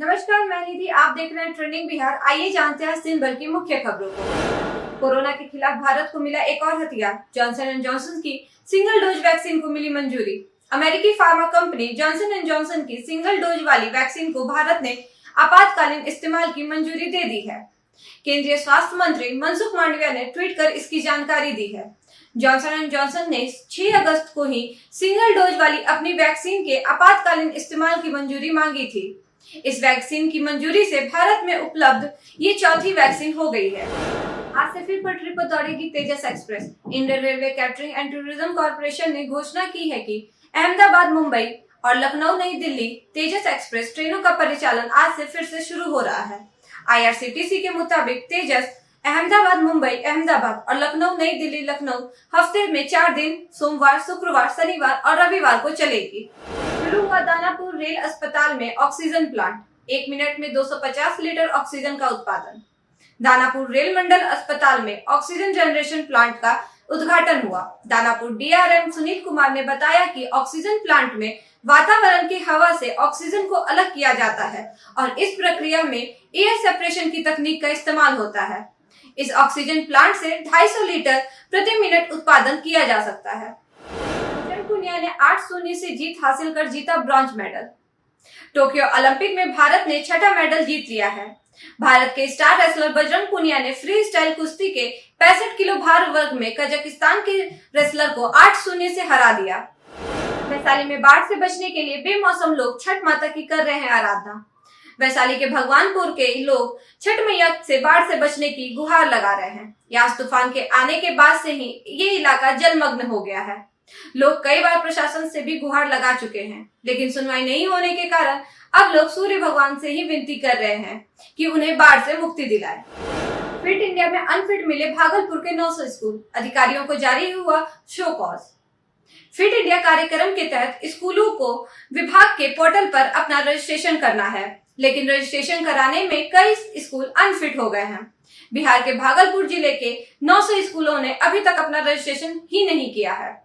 नमस्कार, मैं निधि। आप देख रहे हैं ट्रेंडिंग बिहार। आइए जानते हैं दिन भर की मुख्य खबरों को। कोरोना के खिलाफ भारत को मिला एक और हथियार। जॉनसन एंड जॉनसन की सिंगल डोज वैक्सीन को मिली मंजूरी। अमेरिकी pharma company Johnson and Johnson की सिंगल डोज वाली वैक्सीन को भारत ने आपातकालीन इस्तेमाल की मंजूरी दे दी है। केंद्रीय स्वास्थ्य मंत्री मनसुख मांडविया ने ट्वीट कर इसकी जानकारी दी है। जॉनसन एंड जॉनसन ने 6 अगस्त को ही सिंगल डोज वाली अपनी वैक्सीन के आपातकालीन इस्तेमाल की मंजूरी मांगी थी। इस वैक्सीन की मंजूरी से भारत में उपलब्ध ये चौथी वैक्सीन हो गई है। आज से फिर पटरी पर दौड़ेगी Tejas express. Indian railway catering and tourism corporation ने घोषणा की है कि अहमदाबाद, मुंबई और लखनऊ, नई दिल्ली तेजस एक्सप्रेस ट्रेनों का परिचालन आज से फिर से शुरू हो रहा है। IRCTC के मुताबिक तेजस अहमदाबाद, मुंबई, अहमदाबाद और लखनऊ, नई दिल्ली, लखनऊ हफ्ते में 4 दिन सोमवार, शुक्रवार, शनिवार और रविवार को चलेगी। शुरू हुआ दानापुर रेल अस्पताल में ऑक्सीजन प्लांट। 1 मिनट में 250 लीटर ऑक्सीजन का उत्पादन। दानापुर रेल मंडल अस्पताल में ऑक्सीजन जनरेशन प्लांट का उद्घाटन हुआ। दानापुर DRM सुनील कुमार ने बताया कि ऑक्सीजन प्लांट में वातावरण की हवा से ऑक्सीजन को अलग किया जाता है और इस प्रक्रिया में एयर सेपरेशन की तकनीक का इस्तेमाल होता है। इस ऑक्सीजन प्लांट से 250 लीटर प्रति मिनट उत्पादन किया जा सकता है। बजरंग पुनिया ने 8-0 से जीत हासिल कर जीता ब्रॉन्ज मेडल। टोक्यो ओलंपिक में भारत ने 6ठा मेडल जीत लिया है। भारत के स्टार रेसलर बजरंग पुनिया ने फ्री स्टाइल कुश्ती के 65 किलो भार वर्ग में कजाकिस्तान के रेसलर को 8-0 से हरा दिया। वैशाली में बाढ़ से बचने के लिए बेमौसम लोग छठ माता की कर रहे हैं आराधना। वैशाली के भगवानपुर के लोग छठ मैया से बाढ़ से बचने की गुहार लगा रहे हैं। यास तूफान के आने के बाद से ही ये इलाका जलमग्न हो गया है। लोग कई बार प्रशासन से भी गुहार लगा चुके हैं, लेकिन सुनवाई नहीं होने के कारण अब लोग सूर्य भगवान से ही विनती कर रहे हैं कि उन्हें बाढ़ से मुक्ति दिलाए। फिट इंडिया में अनफिट मिले भागलपुर के 900 स्कूल। अधिकारियों को जारी हुआ शो कॉज। फिट इंडिया कार्यक्रम के तहत स्कूलों को विभाग के पोर्टल पर अपना रजिस्ट्रेशन करना है, लेकिन रजिस्ट्रेशन कराने में कई स्कूल अनफिट हो गए हैं। बिहार के भागलपुर जिले के 900 स्कूलों ने अभी तक अपना रजिस्ट्रेशन ही नहीं किया है।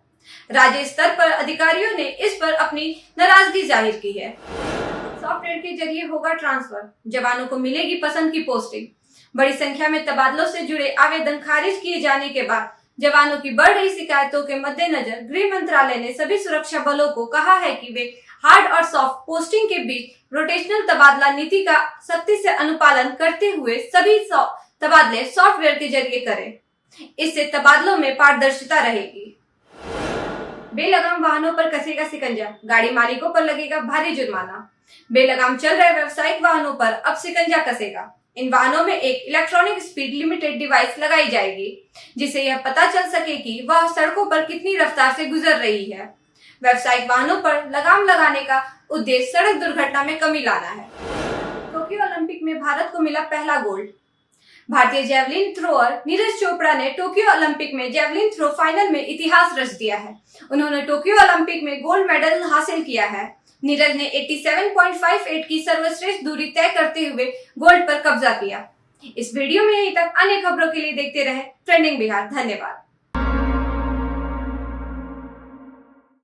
राज्य स्तर पर अधिकारियों ने इस पर अपनी नाराजगी जाहिर की है। सॉफ्टवेयर के जरिए होगा ट्रांसफर। जवानों को मिलेगी पसंद की पोस्टिंग। बड़ी संख्या में तबादलों से जुड़े आवेदन खारिज किए जाने के बाद जवानों की बढ़ रही शिकायतों के मद्देनजर गृह मंत्रालय ने सभी सुरक्षा बलों को कहा है कि वे हार्ड और सॉफ्ट पोस्टिंग के बीच रोटेशनल तबादला नीति का सख्ती से अनुपालन करते हुए सभी तबादले सॉफ्टवेयर के जरिए करें। इससे तबादलों में पारदर्शिता रहेगी। बेलगाम वाहनों पर कसेगा शिकंजा। गाड़ी मालिकों पर लगेगा भारी जुर्माना। बेलगाम चल रहे व्यावसायिक वाहनों पर अब शिकंजा कसेगा। इन वाहनों में एक इलेक्ट्रॉनिक स्पीड लिमिटेड डिवाइस लगाई जाएगी, जिससे यह पता चल सके कि वह सड़कों पर कितनी रफ्तार से गुजर रही है। व्यावसायिक वाहनों पर लगाम लगाने का उद्देश्य सड़क दुर्घटना में कमी लाना है। टोक्यो ओलंपिक में भारत को मिला पहला गोल्ड। भारतीय जेवलिन थ्रोअर नीरज चोपड़ा ने टोक्यो ओलंपिक में जेवलिन थ्रो फाइनल में इतिहास रच दिया है। उन्होंने टोक्यो ओलंपिक में गोल्ड मेडल हासिल किया है। नीरज ने 87.58 की सर्वश्रेष्ठ दूरी तय करते हुए गोल्ड पर कब्जा किया। इस वीडियो में यहीं तक। अन्य खबरों के लिए देखते रहे ट्रेंडिंग बिहार। धन्यवाद।